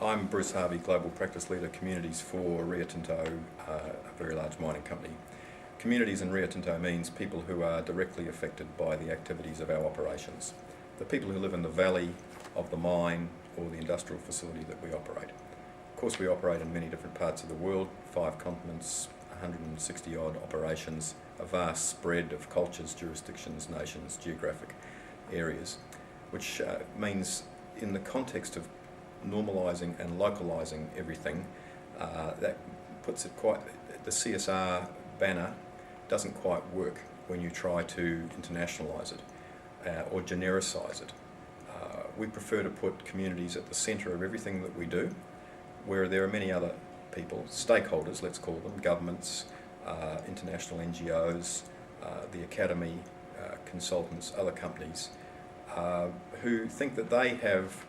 I'm Bruce Harvey, Global Practice Leader Communities for Rio Tinto, a very large mining company. Communities in Rio Tinto means people who are directly affected by the activities of our operations. The people who live in the valley of the mine or the industrial facility that we operate. Of course, we operate in many different parts of the world, 5 continents, 160 odd operations, a vast spread of cultures, jurisdictions, nations, geographic areas, which means in the context of normalising and localising everything, that puts it quite, the CSR banner doesn't quite work when you try to internationalise it or genericise it. We prefer to put communities at the centre of everything that we do, where there are many other people, stakeholders, let's call them, governments, international NGOs, the academy, consultants, other companies, who think that they have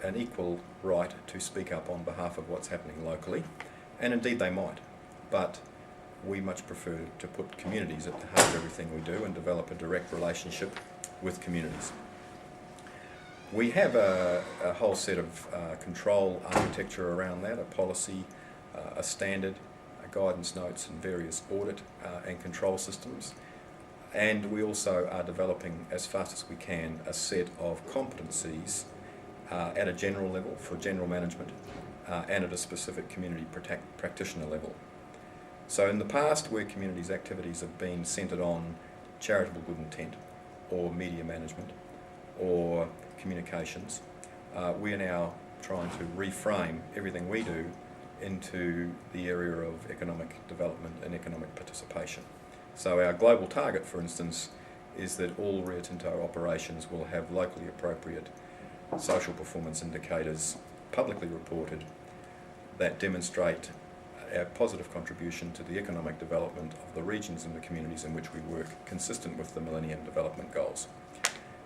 an equal right to speak up on behalf of what's happening locally, and indeed they might, but we much prefer to put communities at the heart of everything we do and develop a direct relationship with communities. We have a whole set of control architecture around that, a policy, a standard, guidance notes and various audit and control systems. And we also are developing, as fast as we can, a set of competencies at a general level for general management and at a specific community practitioner level. So in the past, where communities' activities have been centred on charitable good intent or media management or communications, we are now trying to reframe everything we do into the area of economic development and economic participation. So our global target, for instance, is that all Rio Tinto operations will have locally appropriate social performance indicators publicly reported that demonstrate our positive contribution to the economic development of the regions and the communities in which we work, consistent with the Millennium Development Goals.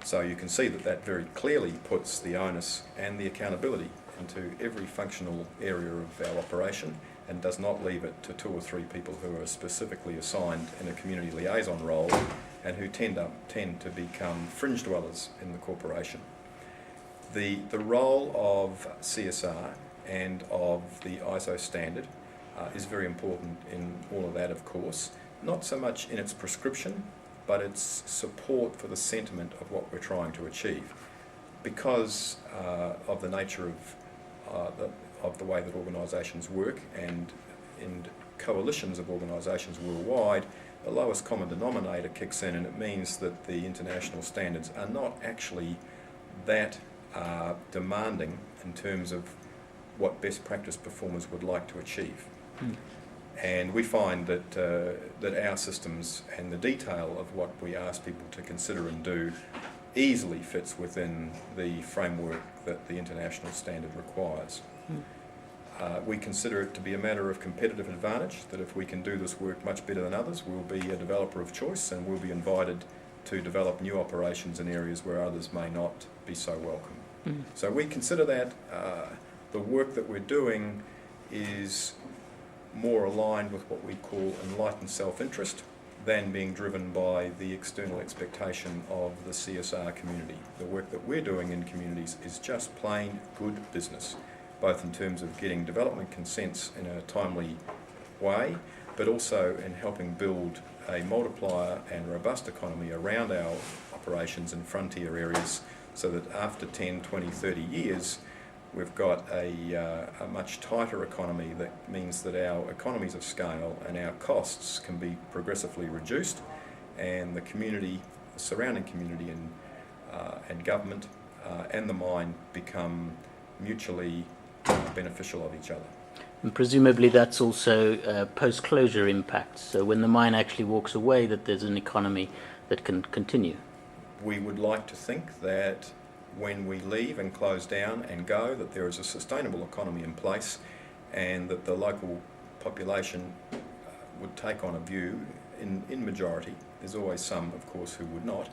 So you can see that that very clearly puts the onus and the accountability into every functional area of our operation and does not leave it to 2 or 3 people who are specifically assigned in a community liaison role and who tend to become fringe dwellers in the corporation. The role of CSR and of the ISO standard is very important in all of that, of course, not so much in its prescription, but its support for the sentiment of what we're trying to achieve. Because of the nature of the way that organisations work and in coalitions of organisations worldwide, the lowest common denominator kicks in, and it means that the international standards are not actually that demanding in terms of what best practice performers would like to achieve. And we find that our systems and the detail of what we ask people to consider and do easily fits within the framework that the international standard requires. We consider it to be a matter of competitive advantage, that if we can do this work much better than others, we'll be a developer of choice and we'll be invited to develop new operations in areas where others may not be so welcome. So we consider that the work that we're doing is more aligned with what we call enlightened self-interest than being driven by the external expectation of the CSR community. The work that we're doing in communities is just plain good business, both in terms of getting development consents in a timely way, but also in helping build a multiplier and robust economy around our operations in frontier areas so that after 10, 20, 30 years, we've got a much tighter economy that means that our economies of scale and our costs can be progressively reduced, and the community, the surrounding community and government and the mine become mutually beneficial of each other. And presumably that's also post-closure impacts, so when the mine actually walks away that there's an economy that can continue. We would like to think that when we leave and close down and go, that there is a sustainable economy in place and that the local population would take on a view, in majority, there's always some of course who would not,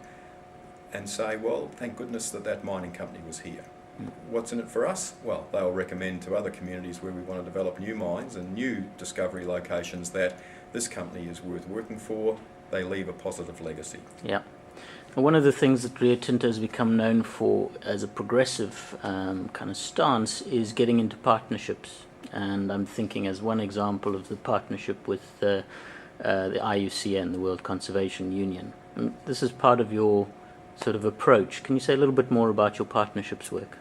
and say, well, thank goodness that mining company was here. What's in it for us? Well, they'll recommend to other communities where we want to develop new mines and new discovery locations that this company is worth working for. They leave a positive legacy. Yeah. One of the things that Rio Tinto has become known for as a progressive kind of stance is getting into partnerships. And I'm thinking as one example of the partnership with the IUCN, the World Conservation Union. And this is part of your sort of approach. Can you say a little bit more about your partnerships work?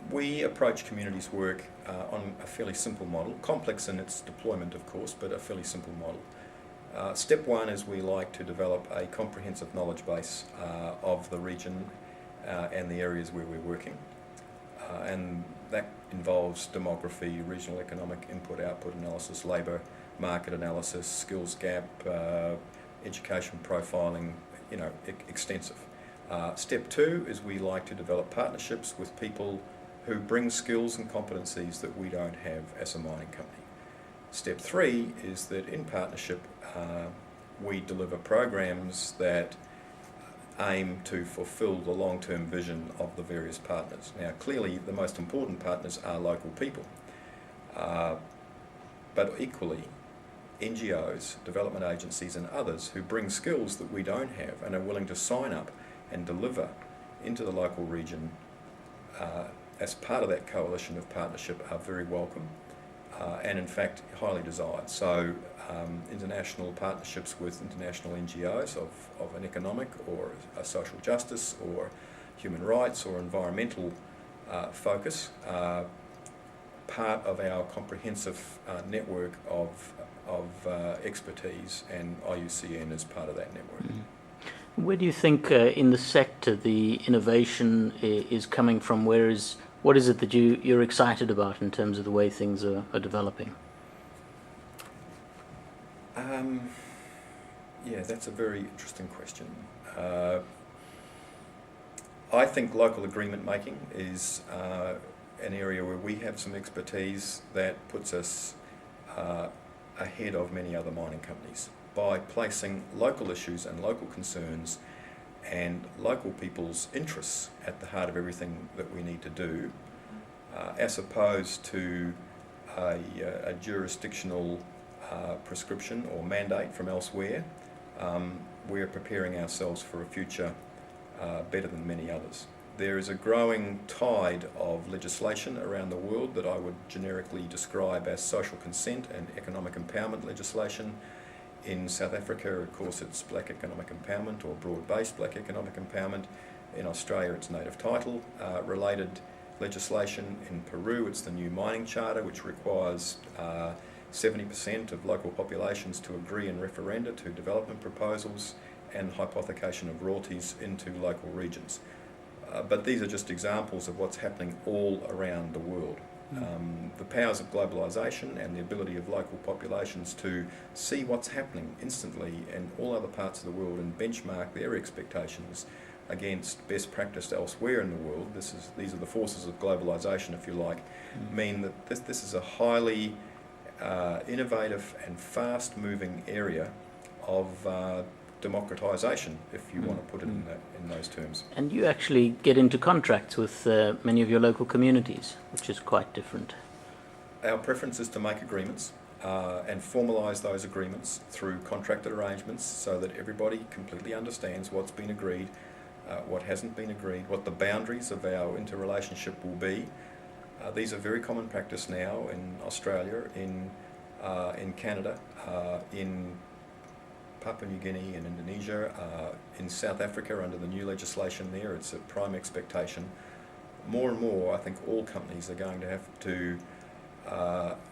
We approach communities work on a fairly simple model, complex in its deployment of course, but a fairly simple model. Step one is we like to develop a comprehensive knowledge base of the region and the areas where we're working. And that involves demography, regional economic input-output analysis, labour market analysis, skills gap, education profiling, extensive. Step two is we like to develop partnerships with people who bring skills and competencies that we don't have as a mining company. Step three is that in partnership we deliver programs that aim to fulfil the long-term vision of the various partners. Now clearly the most important partners are local people, but equally NGOs, development agencies and others who bring skills that we don't have and are willing to sign up and deliver into the local region as part of that coalition of partnership are very welcome and in fact highly desired. So international partnerships with international NGOs of an economic or a social justice or human rights or environmental focus are part of our comprehensive network of expertise, and IUCN is part of that network. Mm-hmm. Where do you think in the sector the innovation is coming from? What is it that you're excited about in terms of the way things are developing? Yeah, that's a very interesting question. I think local agreement making is an area where we have some expertise that puts us ahead of many other mining companies by placing local issues and local concerns and local people's interests at the heart of everything that we need to do, as opposed to a jurisdictional prescription or mandate from elsewhere. We're preparing ourselves for a future better than many others. There is a growing tide of legislation around the world that I would generically describe as social consent and economic empowerment legislation. In South Africa, of course, it's black economic empowerment or broad-based black economic empowerment. In Australia, it's native title related legislation. In Peru, it's the new mining charter, which requires 70% of local populations to agree in referenda to development proposals and hypothecation of royalties into local regions. But these are just examples of what's happening all around the world. The powers of globalisation and the ability of local populations to see what's happening instantly in all other parts of the world and benchmark their expectations against best practice elsewhere in the world. These are the forces of globalisation, if you like, mean that this is a highly innovative and fast-moving area of democratisation, if you want to put it in those terms. And you actually get into contracts with many of your local communities, which is quite different. Our preference is to make agreements and formalise those agreements through contracted arrangements so that everybody completely understands what's been agreed, what hasn't been agreed, what the boundaries of our interrelationship will be. These are very common practice now in Australia, in Canada, in Papua New Guinea and Indonesia, in South Africa under the new legislation there. It's a prime expectation. More and more, I think all companies are going to have to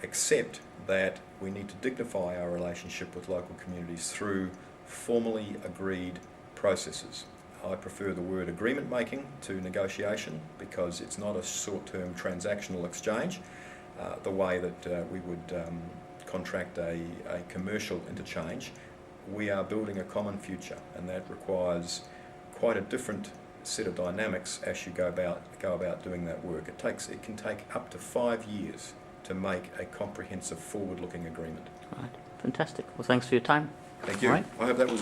accept that we need to dignify our relationship with local communities through formally agreed processes. I prefer the word agreement making to negotiation because it's not a short-term transactional exchange the way that we would contract a commercial interchange. We are building a common future, and that requires quite a different set of dynamics as you go about doing that work. It can take up to 5 years to make a comprehensive forward-looking agreement. Right. Fantastic. Well, thanks for your time. Thank you. All right. I hope that was